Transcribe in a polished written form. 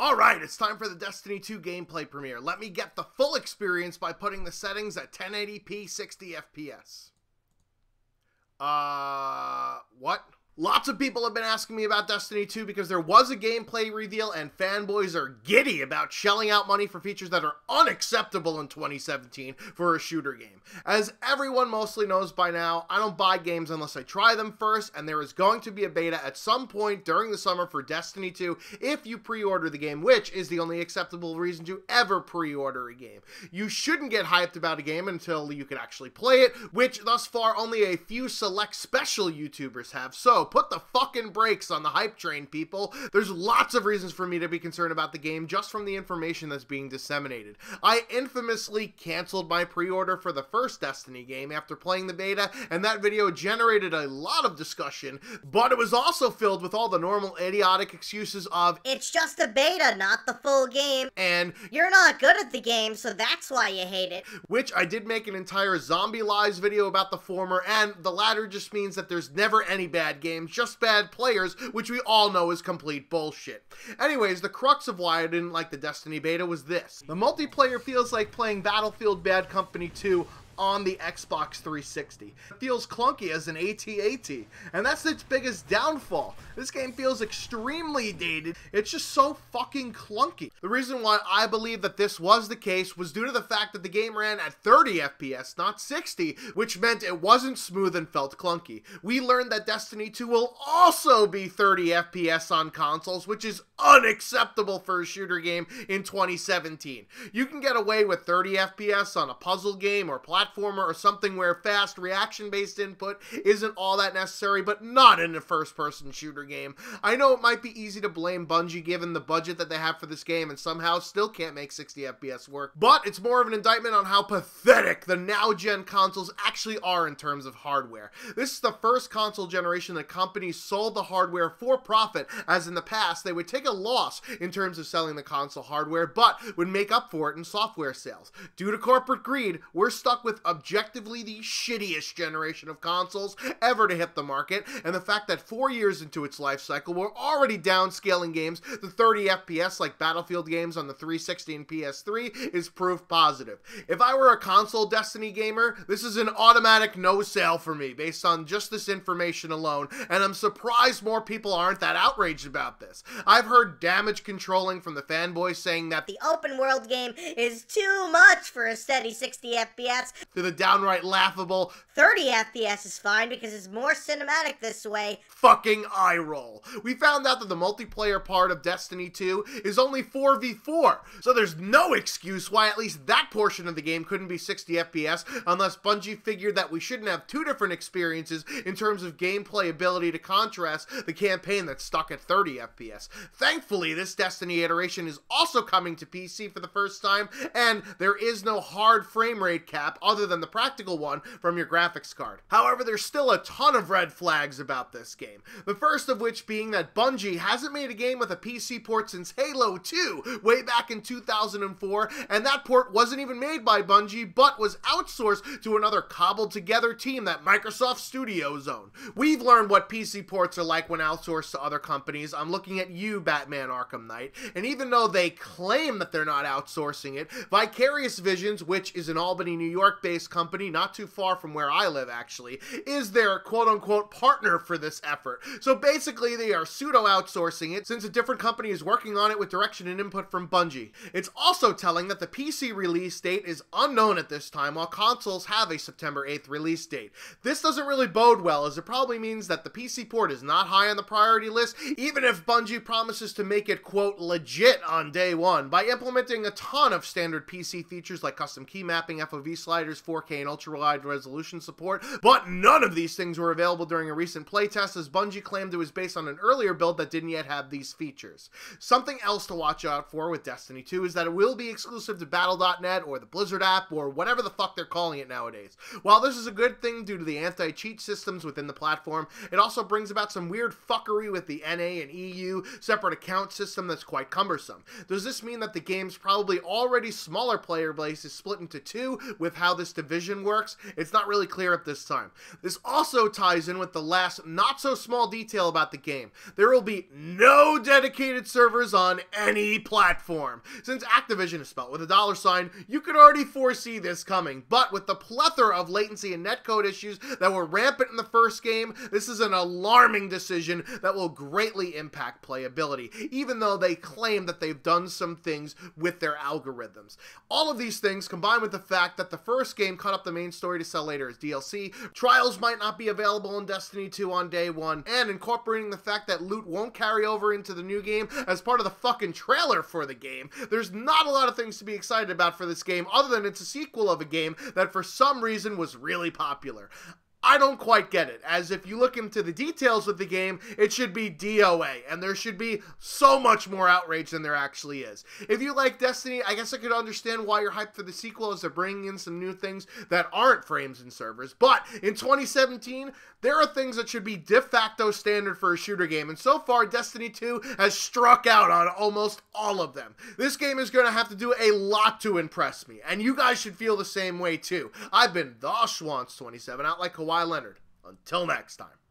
Alright, it's time for the Destiny 2 gameplay premiere. Let me get the full experience by putting the settings at 1080p 60 FPS. What? Lots of people have been asking me about Destiny 2 because there was a gameplay reveal and fanboys are giddy about shelling out money for features that are unacceptable in 2017 for a shooter game. As everyone mostly knows by now, I don't buy games unless I try them first, and there is going to be a beta at some point during the summer for Destiny 2 if you pre-order the game, which is the only acceptable reason to ever pre-order a game. You shouldn't get hyped about a game until you can actually play it, which thus far only a few select special YouTubers have, so put the fucking brakes on the hype train, people. There's lots of reasons for me to be concerned about the game just from the information that's being disseminated. I infamously canceled my pre-order for the first Destiny game after playing the beta, and that video generated a lot of discussion, but it was also filled with all the normal idiotic excuses of, "It's just a beta, not the full game," and "You're not good at the game, so that's why you hate it." Which I did make an entire zombie lies video about the former, and the latter just means that there's never any bad games, just bad players, which we all know is complete bullshit. Anyways, the crux of why I didn't like the Destiny beta was this. The multiplayer feels like playing Battlefield Bad Company 2 on the Xbox 360. It feels clunky as an AT-AT, and that's its biggest downfall. This game feels extremely dated. It's just so fucking clunky. The reason why I believe that this was the case was due to the fact that the game ran at 30 FPS, not 60, which meant it wasn't smooth and felt clunky. We learned that Destiny 2 will also be 30 FPS on consoles, which is unacceptable for a shooter game in 2017. You can get away with 30 FPS on a puzzle game or platformer or something where fast reaction-based input isn't all that necessary, but not in a first-person shooter game. I know it might be easy to blame Bungie given the budget that they have for this game and somehow still can't make 60 FPS work, but it's more of an indictment on how pathetic the now-gen consoles actually are in terms of hardware. This is the first console generation that companies sold the hardware for profit, as in the past they would take a loss in terms of selling the console hardware, but would make up for it in software sales. Due to corporate greed, we're stuck with objectively the shittiest generation of consoles ever to hit the market, and the fact that 4 years into its life cycle, we're already downscaling games to 30 FPS like Battlefield games on the 360 and PS3 is proof positive. If I were a console Destiny gamer, this is an automatic no sale for me based on just this information alone, and I'm surprised more people aren't that outraged about this. I've heard damage controlling from the fanboys saying that the open world game is too much for a steady 60 FPS, to the downright laughable 30 FPS is fine because it's more cinematic this way. Fucking eye roll. We found out that the multiplayer part of Destiny 2 is only 4v4, so there's no excuse why at least that portion of the game couldn't be 60 FPS unless Bungie figured that we shouldn't have two different experiences in terms of gameplay ability to contrast the campaign that's stuck at 30 FPS. Thankfully, this Destiny iteration is also coming to PC for the first time, and there is no hard frame rate cap other than the practical one from your graphics card. However, there's still a ton of red flags about this game. The first of which being that Bungie hasn't made a game with a PC port since Halo 2 way back in 2004, and that port wasn't even made by Bungie but was outsourced to another cobbled together team that Microsoft Studios own. We've learned what PC ports are like when outsourced to other companies. I'm looking at you, Batman Arkham Knight, and even though they claim that they're not outsourcing it, Vicarious Visions, which is an Albany, New York based company not too far from where I live actually, is their quote-unquote partner for this effort. So basically they are pseudo-outsourcing it since a different company is working on it with direction and input from Bungie. It's also telling that the PC release date is unknown at this time while consoles have a September 8th release date. This doesn't really bode well, as it probably means that the PC port is not high on the priority list even if Bungie promises to make it quote legit on day one by implementing a ton of standard PC features like custom key mapping, FOV sliders, 4K and ultra-wide resolution support, but none of these things were available during a recent playtest, as Bungie claimed it was based on an earlier build that didn't yet have these features. Something else to watch out for with Destiny 2 is that it will be exclusive to Battle.net or the Blizzard app or whatever the fuck they're calling it nowadays. While this is a good thing due to the anti-cheat systems within the platform, it also brings about some weird fuckery with the NA and EU, separate separate account system that's quite cumbersome. Does this mean that the game's probably already smaller player base is split into two with how this division works? It's not really clear at this time. This also ties in with the last not so small detail about the game. There will be no dedicated servers on any platform. Since Activision is spelled with a $, you could already foresee this coming, but with the plethora of latency and netcode issues that were rampant in the first game, this is an alarming decision that will greatly impact playability, even though they claim that they've done some things with their algorithms. All of these things, combined with the fact that the first game cut up the main story to sell later as DLC, trials might not be available in Destiny 2 on day one, and incorporating the fact that loot won't carry over into the new game as part of the fucking trailer for the game, there's not a lot of things to be excited about for this game other than it's a sequel of a game that for some reason was really popular. I don't quite get it, as if you look into the details of the game, it should be DOA, and there should be so much more outrage than there actually is. If you like Destiny, I guess I could understand why you're hyped for the sequel, as they're bringing in some new things that aren't frames and servers, but in 2017, there are things that should be de facto standard for a shooter game, and so far, Destiny 2 has struck out on almost all of them. This game is going to have to do a lot to impress me, and you guys should feel the same way too. I've been the Schwantz27, out like Kawhi Leonard. Until next time.